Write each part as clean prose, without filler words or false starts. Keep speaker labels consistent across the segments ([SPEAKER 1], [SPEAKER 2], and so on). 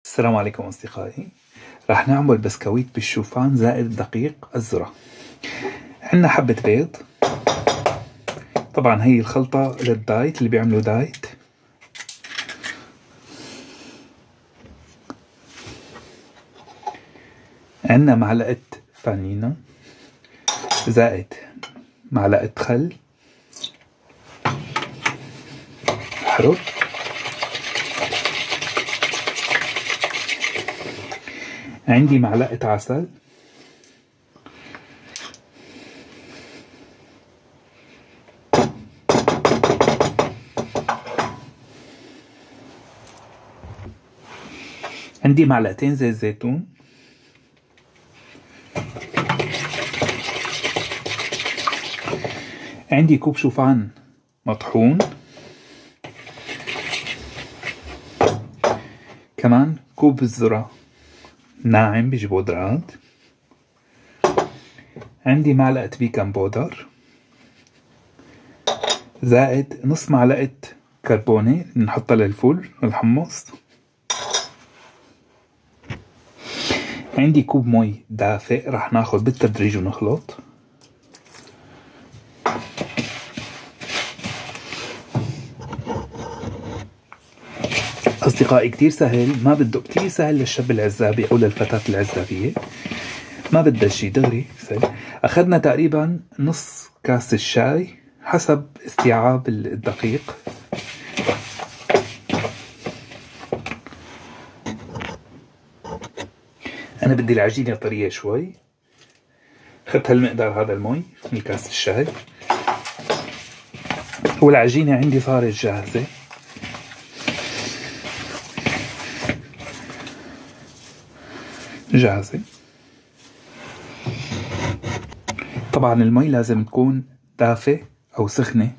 [SPEAKER 1] السلام عليكم أصدقائي. راح نعمل بسكويت بالشوفان زائد دقيق الذرة. عندنا حبة بيض، طبعا هي الخلطة للدايت اللي بيعملوا دايت. عندنا معلقة فانيلا زائد معلقة خل حلو. عندي معلقة عسل، عندي معلقتين زيت زيتون، عندي كوب شوفان مطحون، كمان كوب الذرة ناعم بجبودرات، عندي معلقة بيكنج بودر زائد نص معلقة كربونة نحطها للفول والحمص، عندي كوب مي دافئ راح ناخذ بالتدريج ونخلط، أصدقائي كتير سهل، ما بده كتير سهل للشاب العزابي أو للفتاة العزابية، ما بدها شي دغري سهل. أخذنا تقريبا نص كاس الشاي حسب استيعاب الدقيق. أنا بدي العجينة طرية شوي، أخذت هالمقدار هذا المي من كاس الشاي، والعجينة عندي صارت جاهزة. طبعا المي لازم تكون دافئة أو سخنة.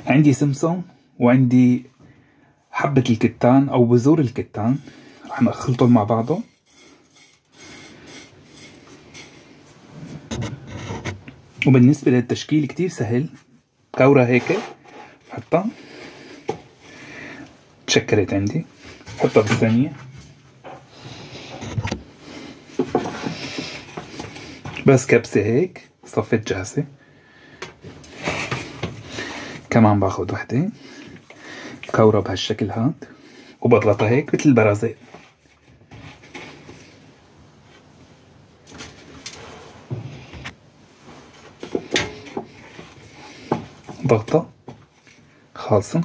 [SPEAKER 1] عندي سمسم وعندي حبة الكتان أو بذور الكتان، رح نخلطهم مع بعضهم. وبالنسبة للتشكيل كتير سهل، كورة هيك حطها، تشكلت عندي، حطها بالثانية، بس كبسة هيك صفت جاهزة. كمان باخد وحدة كورة بهالشكل هاد وبضغطها هيك مثل البرازيل، ضغطة خالصة.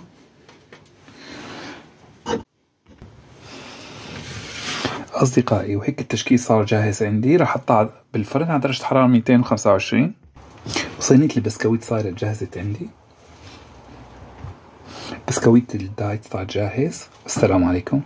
[SPEAKER 1] أصدقائي وهيك التشكيل صار جاهز عندي، راح أحطها بالفرن على درجة حرارة 225. وصينية البسكويت صارت جاهزة عندي، بسكويت الدايت صار جاهز. السلام عليكم.